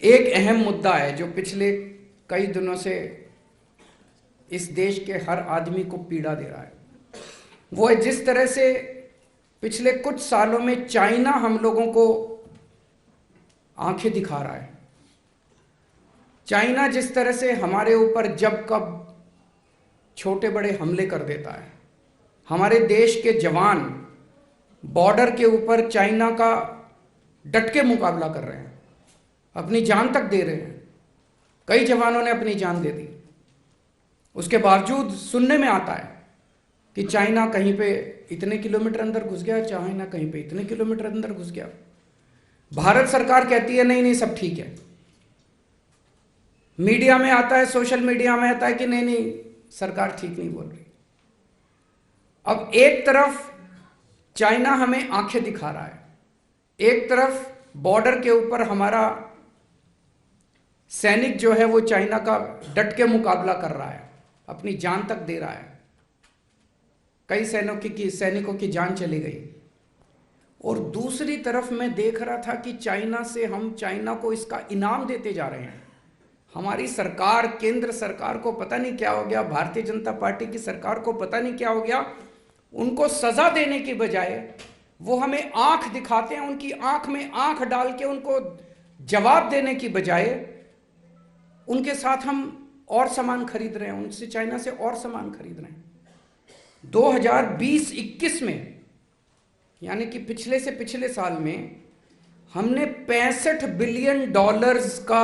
एक अहम मुद्दा है जो पिछले कई दिनों से इस देश के हर आदमी को पीड़ा दे रहा है। वो है जिस तरह से पिछले कुछ सालों में चाइना हम लोगों को आंखें दिखा रहा है। चाइना जिस तरह से हमारे ऊपर जब कब छोटे बड़े हमले कर देता है। हमारे देश के जवान बॉर्डर के ऊपर चाइना का डट के मुकाबला कर रहे हैं, अपनी जान तक दे रहे हैं। कई जवानों ने अपनी जान दे दी। उसके बावजूद सुनने में आता है कि चाइना कहीं पे इतने किलोमीटर अंदर घुस गया, चाइना कहीं पे इतने किलोमीटर अंदर घुस गया। भारत सरकार कहती है नहीं नहीं सब ठीक है। मीडिया में आता है, सोशल मीडिया में आता है कि नहीं नहीं सरकार ठीक नहीं बोल रही। अब एक तरफ चाइना हमें आंखें दिखा रहा है, एक तरफ बॉर्डर के ऊपर हमारा सैनिक जो है वो चाइना का डट के मुकाबला कर रहा है, अपनी जान तक दे रहा है। कई सैनिकों की जान चली गई। और दूसरी तरफ मैं देख रहा था कि चाइना को इसका इनाम देते जा रहे हैं। हमारी सरकार, केंद्र सरकार को पता नहीं क्या हो गया, भारतीय जनता पार्टी की सरकार को पता नहीं क्या हो गया। उनको सजा देने की बजाय वो हमें आंख दिखाते हैं, उनकी आंख में आंख डाल के उनको जवाब देने की बजाय उनके साथ हम और सामान खरीद रहे हैं, उनसे चाइना से और सामान खरीद रहे हैं। 2020-21 में यानी कि पिछले से पिछले साल में हमने $65 बिलियन का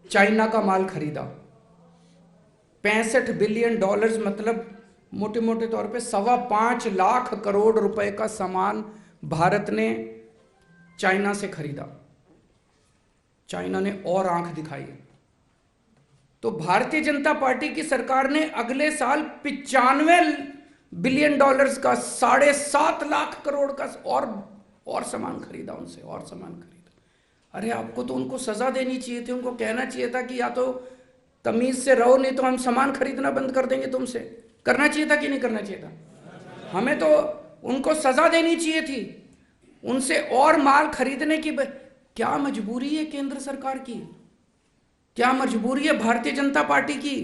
चाइना का माल खरीदा। $65 बिलियन मतलब मोटे मोटे तौर पे 5.25 लाख करोड़ रुपए का सामान भारत ने चाइना से खरीदा। चाइना ने और आंख दिखाई। तो भारतीय जनता पार्टी की सरकार ने अगले साल $95 बिलियन का 7.5 लाख करोड़ का और सामान खरीदा, उनसे और सामान खरीदा। अरे आपको तो उनको सजा देनी चाहिए थी, उनको कहना चाहिए था कि या तो तमीज से रहो नहीं तो हम सामान खरीदना बंद कर देंगे तुमसे। करना चाहिए था कि नहीं करना चाहिए था? हमें तो उनको सजा देनी चाहिए थी, उनसे और माल खरीदने की। क्या मजबूरी है केंद्र सरकार की, क्या मजबूरी है भारतीय जनता पार्टी की?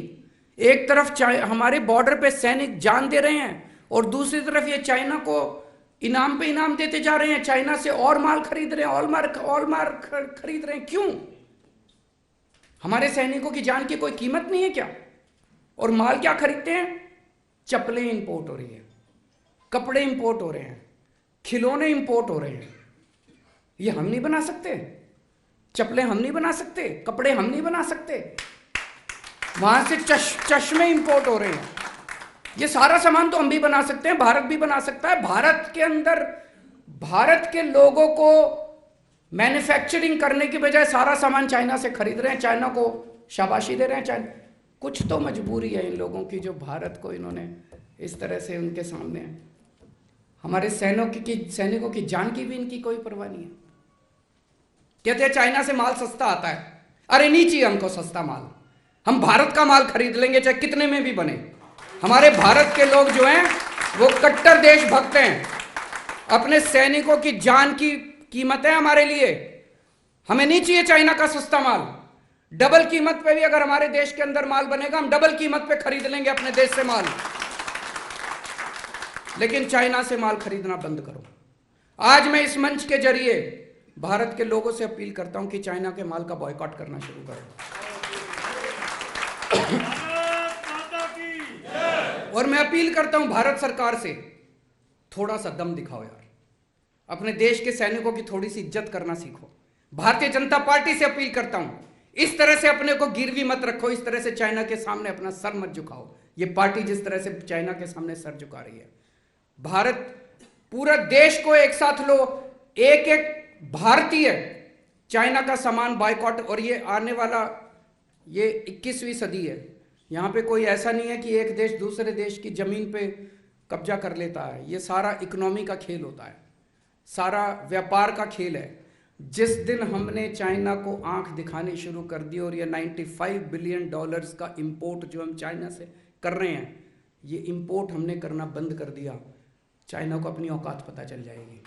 एक तरफ हमारे बॉर्डर पे सैनिक जान दे रहे हैं और दूसरी तरफ ये चाइना को इनाम पे इनाम देते जा रहे हैं, चाइना से और माल खरीद रहे हैं, और माल खरीद रहे हैं। क्यों? हमारे सैनिकों की जान की कोई कीमत नहीं है क्या? और माल क्या खरीदते हैं? चप्पलें इंपोर्ट हो रही है, कपड़े इंपोर्ट हो रहे हैं, खिलौने इंपोर्ट हो रहे हैं। ये हम नहीं बना सकते? चप्पलें हम नहीं बना सकते? कपड़े हम नहीं बना सकते? वहां से चश्मे इंपोर्ट हो रहे हैं। ये सारा सामान तो हम भी बना सकते हैं, भारत भी बना सकता है। भारत के अंदर भारत के लोगों को मैन्युफैक्चरिंग करने की बजाय सारा सामान चाइना से खरीद रहे हैं, चाइना को शाबाशी दे रहे हैं। चाइना कुछ तो मजबूरी है इन लोगों की, जो भारत को इन्होंने इस तरह से उनके सामने है। हमारे सैनिकों की जान की भी इनकी कोई परवाह नहीं है। कहते हैं चाइना से माल सस्ता आता है। अरे नहीं चाहिए हमको सस्ता माल, हम भारत का माल खरीद लेंगे चाहे कितने में भी बने। हमारे भारत के लोग जो हैं वो कट्टर देशभक्त हैं, अपने सैनिकों की जान की कीमत है हमारे लिए। हमें नहीं चाहिए चाइना का सस्ता माल। डबल कीमत पे भी अगर हमारे देश के अंदर माल बनेगा, हम डबल कीमत पे खरीद लेंगे अपने देश से माल। लेकिन चाइना से माल खरीदना बंद करो। आज मैं इस मंच के जरिए भारत के लोगों से अपील करता हूं कि चाइना के माल का बॉयकॉट करना शुरू करो। और मैं अपील करता हूं भारत सरकार से, थोड़ा सा दम दिखाओ यार, अपने देश के सैनिकों की थोड़ी सी इज्जत करना सीखो। भारतीय जनता पार्टी से अपील करता हूं, इस तरह से अपने को गिरवी मत रखो, इस तरह से चाइना के सामने अपना सर मत झुकाओ। ये पार्टी जिस तरह से चाइना के सामने सर झुका रही है, भारत पूरा देश को एक साथ लो, एक एक भारतीय चाइना का सामान बायकॉट। और ये आने वाला ये 21वीं सदी है, यहां पे कोई ऐसा नहीं है कि एक देश दूसरे देश की जमीन पे कब्जा कर लेता है। ये सारा इकोनॉमी का खेल होता है, सारा व्यापार का खेल है। जिस दिन हमने चाइना को आंख दिखानी शुरू कर दी और ये $95 बिलियन का इंपोर्ट जो हम चाइना से कर रहे हैं, ये इंपोर्ट हमने करना बंद कर दिया, चाइना को अपनी औकात पता चल जाएगी।